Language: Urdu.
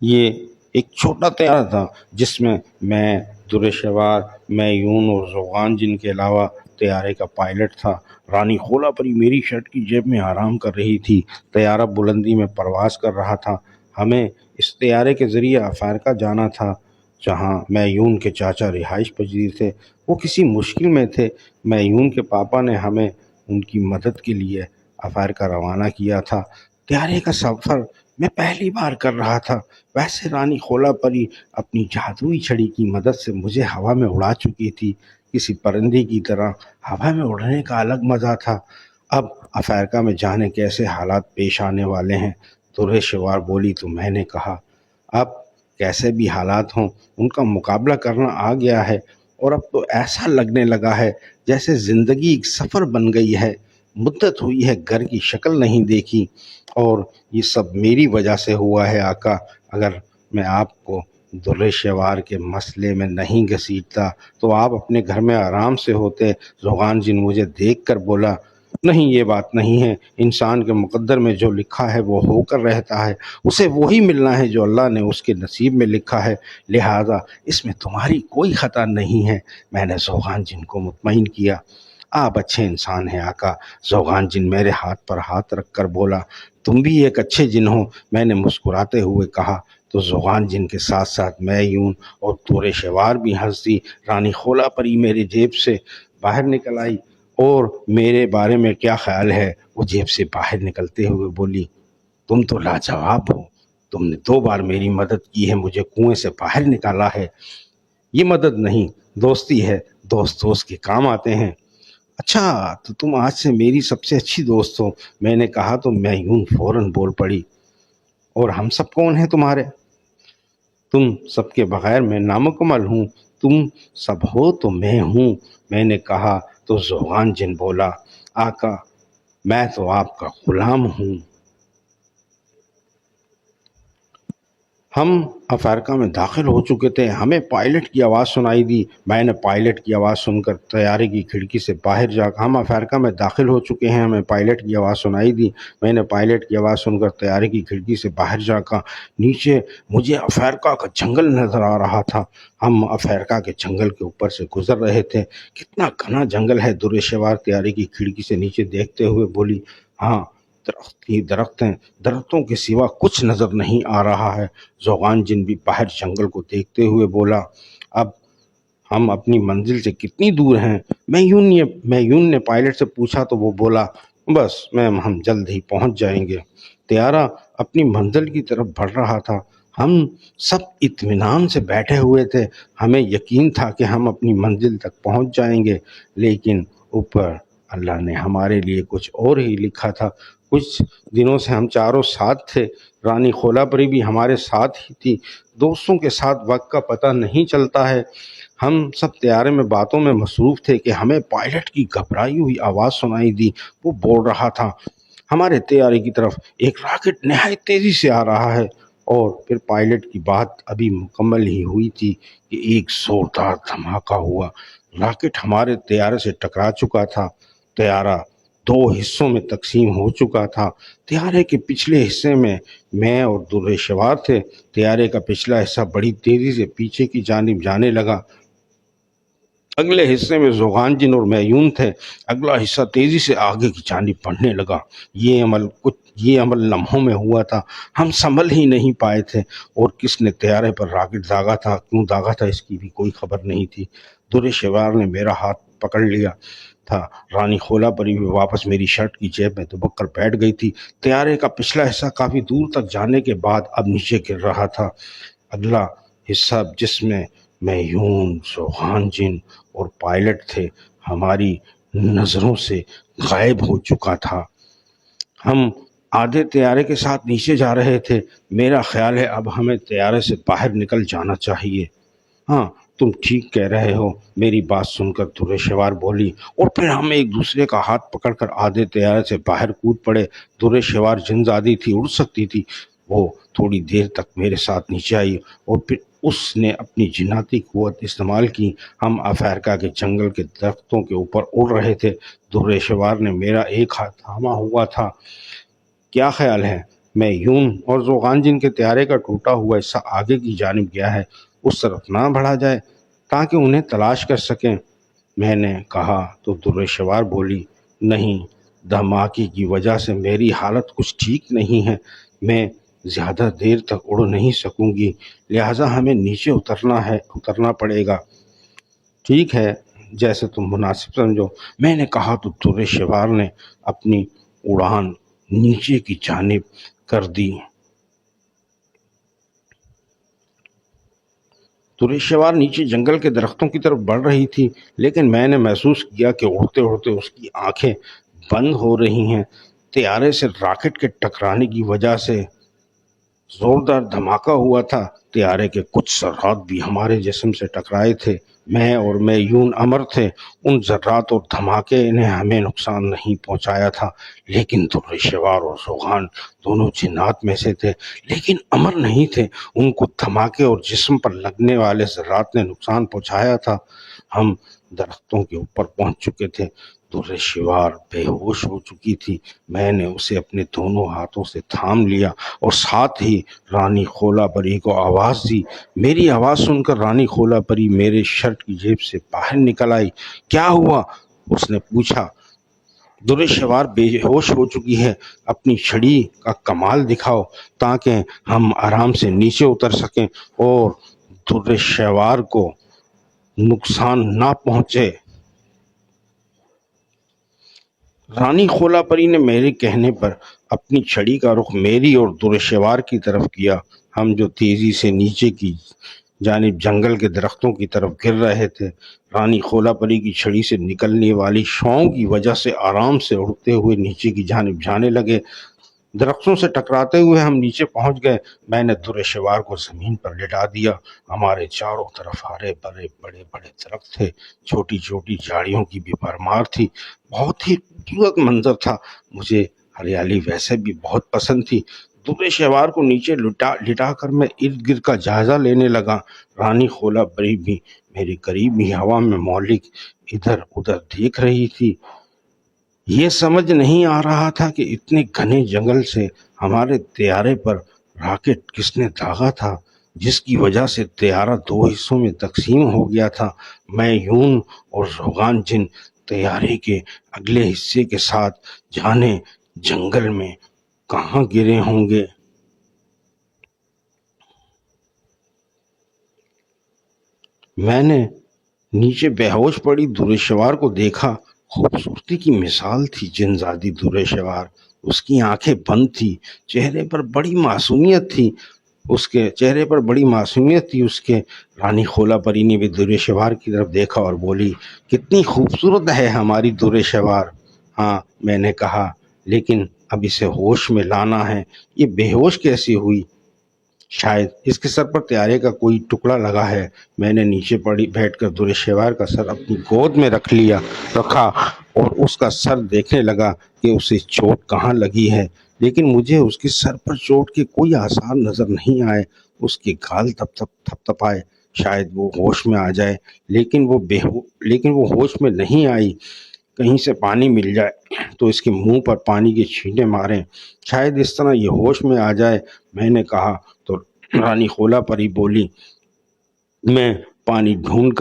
یہ ایک چھوٹا طیارہ تھا جس میں میں، در شوار، میون اور زوغان جن کے علاوہ طیارے کا پائلٹ تھا۔ رانی خولا پری میری شرٹ کی جیب میں آرام کر رہی تھی۔ طیارہ بلندی میں پرواز کر رہا تھا۔ ہمیں اس طیارے کے ذریعے افریقہ جانا تھا جہاں میون کے چاچا رہائش پذیر تھے۔ وہ کسی مشکل میں تھے۔ میون کے پاپا نے ہمیں ان کی مدد کے لیے افریقہ روانہ کیا تھا۔ طیارے کا سفر میں پہلی بار کر رہا تھا۔ ویسے رانی خولا پری اپنی جادوئی چھڑی کی مدد سے مجھے ہوا میں اڑا چکی تھی۔ کسی پرندے کی طرح ہوا میں اڑنے کا الگ مزہ تھا۔ اب افریقہ میں جانے کیسے حالات پیش آنے والے ہیں، در شوار بولی تو میں نے کہا اب کیسے بھی حالات ہوں ان کا مقابلہ کرنا آ گیا ہے، اور اب تو ایسا لگنے لگا ہے جیسے زندگی ایک سفر بن گئی ہے۔ مدت ہوئی ہے گھر کی شکل نہیں دیکھی، اور یہ سب میری وجہ سے ہوا ہے آقا۔ اگر میں آپ کو در شوار کے مسئلے میں نہیں گھسیٹتا تو آپ اپنے گھر میں آرام سے ہوتے۔ زوغان جن مجھے دیکھ کر بولا نہیں، یہ بات نہیں ہے۔ انسان کے مقدر میں جو لکھا ہے وہ ہو کر رہتا ہے، اسے وہی ملنا ہے جو اللہ نے اس کے نصیب میں لکھا ہے، لہذا اس میں تمہاری کوئی خطا نہیں ہے۔ میں نے زوغان جن کو مطمئن کیا۔ آپ اچھے انسان ہیں آقا۔ زوغان جن میرے ہاتھ پر ہاتھ رکھ کر بولا تم بھی ایک اچھے جن ہو، میں نے مسکراتے ہوئے کہا۔ تو زوغان جن کے ساتھ ساتھ میون اور در شوار بھی ہنس دی۔ رانی خولا پری میری جیب سے باہر نکل آئی اور میرے بارے میں کیا خیال ہے وہ جیب سے باہر نکلتے ہوئے بولی تم تو لاجواب ہو، تم نے 2 بار میری مدد کی ہے، مجھے کنویں سے باہر نکالا ہے۔ یہ مدد نہیں، دوستی ہے، دوست کے کام آتے ہیں۔ اچھا تو تم آج سے میری سب سے اچھی دوست ہو، میں نے کہا تو میون فوراً بول پڑی اور ہم سب کون ہیں تمہارے؟ تم سب کے بغیر میں نامکمل ہوں، تم سب ہو تو میں ہوں، میں نے کہا تو زوغان جن بولا آقا میں تو آپ کا غلام ہوں۔ ہم افریقہ میں داخل ہو چکے تھے۔ ہمیں پائلٹ کی آواز سنائی دی۔ میں نے پائلٹ کی آواز سن کر طیارے کی کھڑکی سے باہر جا کر ہم افریقہ میں داخل ہو چکے ہیں، ہمیں پائلٹ کی آواز سنائی دی۔ میں نے پائلٹ کی آواز سن کر طیارے کی کھڑکی سے باہر جا کر نیچے مجھے افریقہ کا جنگل نظر آ رہا تھا۔ ہم افریقہ کے جنگل کے اوپر سے گزر رہے تھے۔ کتنا گھنا جنگل ہے، در شوار طیارے کی کھڑکی سے نیچے دیکھتے ہوئے بولی۔ ہاں درخت ہی درخت ہیں، درختوں کے سوا کچھ نظر نہیں آ رہا ہے۔ زوغان جن بھی باہر جنگل کو دیکھتے ہوئے بولا اب ہم اپنی منزل سے کتنی دور ہیں؟ میون نے پائلٹ سے پوچھا تو وہ بولا بس میم ہم جلد ہی پہنچ جائیں گے۔ طیارہ اپنی منزل کی طرف بڑھ رہا تھا۔ ہم سب اطمینان سے بیٹھے ہوئے تھے، ہمیں یقین تھا کہ ہم اپنی منزل تک پہنچ جائیں گے، لیکن اوپر اللہ نے ہمارے لیے کچھ اور ہی لکھا تھا۔ کچھ دنوں سے ہم چاروں ساتھ تھے، رانی خولا پری بھی ہمارے ساتھ ہی تھی۔ دوستوں کے ساتھ وقت کا پتہ نہیں چلتا ہے۔ ہم سب طیارے میں باتوں میں مصروف تھے کہ ہمیں پائلٹ کی گھبرائی ہوئی آواز سنائی دی۔ وہ بول رہا تھا ہمارے طیارے کی طرف ایک راکٹ نہایت تیزی سے آ رہا ہے، اور پھر پائلٹ کی بات ابھی مکمل ہی ہوئی تھی کہ ایک زوردار دھماکہ ہوا۔ راکٹ ہمارے طیارے سے ٹکرا چکا تھا۔ طیارہ 2 حصوں میں تقسیم ہو چکا تھا۔ طیارے کے پچھلے حصے میں اور در شوار تھے۔ طیارے کا پچھلا حصہ بڑی تیزی سے پیچھے کی جانب جانے لگا۔ اگلے حصے میں زوغان جن اور میون تھے۔ اگلا حصہ تیزی سے آگے کی جانب بڑھنے لگا۔ یہ عمل لمحوں میں ہوا تھا۔ ہم سنبھل ہی نہیں پائے تھے، اور کس نے طیارے پر راکٹ داغا تھا، کیوں داغا تھا، اس کی بھی کوئی خبر نہیں تھی۔ در شوار نے میرا ہاتھ پکڑ لیا تھا۔ رانی خولا پری بھی واپس میری شرٹ کی جیب میں دبک کر بیٹھ گئی تھی۔ طیارے کا پچھلا حصہ کافی دور تک جانے کے بعد اب نیچے گر رہا تھا۔ اگلا حصہ جس میں میون، زوغان جن اور پائلٹ تھے ہماری نظروں سے غائب ہو چکا تھا۔ ہم آدھے طیارے کے ساتھ نیچے جا رہے تھے۔ میرا خیال ہے اب ہمیں طیارے سے باہر نکل جانا چاہیے۔ ہاں تم ٹھیک کہہ رہے ہو، میری بات سن کر در شوار بولی، اور پھر ہم ایک دوسرے کا ہاتھ پکڑ کر آدھے طیارے سے باہر کود پڑے۔ در شوار جن زادی تھی، اڑ سکتی تھی، وہ تھوڑی دیر تک میرے ساتھ نیچے آئی اور پھر اس نے اپنی جناتی قوت استعمال کی۔ ہم افریقہ کے جنگل کے درختوں کے اوپر اڑ رہے تھے۔ در شوار نے میرا ایک ہاتھ تھاما ہوا تھا۔ کیا خیال ہے میں یون اور زوغان جن کے طیارے کا ٹوٹا ہوا حصہ آگے کی جانب گیا ہے اس طرف نہ بڑھا جائے تاکہ انہیں تلاش کر سکیں۔ میں نے کہا تو درشوار بولی، نہیں، دھماکے کی وجہ سے میری حالت کچھ ٹھیک نہیں ہے، میں زیادہ دیر تک اڑ نہیں سکوں گی، لہٰذا ہمیں نیچے اترنا پڑے گا۔ ٹھیک ہے، جیسے تم مناسب سمجھو، میں نے کہا تو درشوار نے اپنی اڑان نیچے کی جانب کر دی۔ درشوار نیچے جنگل کے درختوں کی طرف بڑھ رہی تھی، لیکن میں نے محسوس کیا کہ اڑتے اڑتے اس کی آنکھیں بند ہو رہی ہیں۔ طیارے سے راکٹ کے ٹکرانے کی وجہ سے زوردار دھماکہ ہوا تھا، طیارے کے کچھ ذرات بھی ہمارے جسم سے ٹکرائے تھے۔ میں یون امر تھے، ان ذرات اور دھماکے نے ہمیں نقصان نہیں پہنچایا تھا، لیکن درشوار اور زوغان دونوں جنات میں سے تھے لیکن امر نہیں تھے، ان کو دھماکے اور جسم پر لگنے والے ذرات نے نقصان پہنچایا تھا۔ ہم درختوں کے اوپر پہنچ چکے تھے، درشوار بے ہوش ہو چکی تھی۔ میں نے اسے اپنے دونوں ہاتھوں سے تھام لیا اور ساتھ ہی رانی خولا پری کو آواز دی۔ میری آواز سن کر رانی خولا پری میرے شرٹ کی جیب سے باہر نکل آئی۔ کیا ہوا؟ اس نے پوچھا۔ درشوار بے ہوش ہو چکی ہے، اپنی چھڑی کا کمال دکھاؤ تاکہ ہم آرام سے نیچے اتر سکیں اور درشوار کو نقصان نہ پہنچے۔ رانی خولا پری نے میرے کہنے پر اپنی چھڑی کا رخ میری اور درشوار کی طرف کیا۔ ہم جو تیزی سے نیچے کی جانب جنگل کے درختوں کی طرف گر رہے تھے، رانی خولا پری کی چھڑی سے نکلنے والی شعاؤں کی وجہ سے آرام سے اڑتے ہوئے نیچے کی جانب جانے لگے۔ درختوں سے ٹکراتے ہوئے ہم نیچے پہنچ گئے۔ میں نے درشوار کو زمین پر لٹا دیا۔ ہمارے چاروں طرف ہرے بھرے بڑے بڑے درخت تھے، چھوٹی چھوٹی جھاڑیوں کی بھی بھرمار تھی، بہت ہی خوبصورت منظر تھا۔ مجھے ہریالی ویسے بھی بہت پسند تھی۔ درشوار کو نیچے لٹا کر میں ارد گرد کا جائزہ لینے لگا۔ رانی خولا پری بھی میرے قریب ہی ہوا میں مولک ادھر ادھر دیکھ رہی تھی۔ یہ سمجھ نہیں آ رہا تھا کہ اتنے گھنے جنگل سے ہمارے طیارے پر راکٹ کس نے داغا تھا، جس کی وجہ سے طیارہ دو حصوں میں تقسیم ہو گیا تھا۔ میں یون اور زوغان جن طیارے کے اگلے حصے کے ساتھ جانے جنگل میں کہاں گرے ہوں گے۔ میں نے نیچے بے ہوش پڑی درشوار کو دیکھا۔ خوبصورتی کی مثال تھی جن زادی درشوار۔ اس کی آنکھیں بند تھی، چہرے پر بڑی معصومیت تھی۔ اس کے رانی خولا پری نے بھی درشوار کی طرف دیکھا اور بولی، کتنی خوبصورت ہے ہماری درشوار۔ ہاں، میں نے کہا، لیکن اب اسے ہوش میں لانا ہے۔ یہ بے ہوش کیسی ہوئی؟ شاید اس کے سر پر طیارے کا کوئی ٹکڑا لگا ہے۔ میں نے نیچے بیٹھ کر درشوار کا سر اپنی گود میں رکھا اور اس کا سر دیکھنے لگا کہ اسے چوٹ کہاں لگی ہے، لیکن مجھے اس کے سر پر چوٹ کے کوئی آثار نظر نہیں آئے۔ اس کے گال تھپتھپائے، شاید وہ ہوش میں آ جائے، لیکن وہ ہوش میں نہیں آئی۔ کہیں سے پانی مل جائے تو اس کے منہ پر پانی کے چھینٹے ماریں، شاید اس طرح یہ ہوش میں آ جائے۔ میں نے کہا تو رانی خولا پری بولی، میں پانی ڈھونڈ کر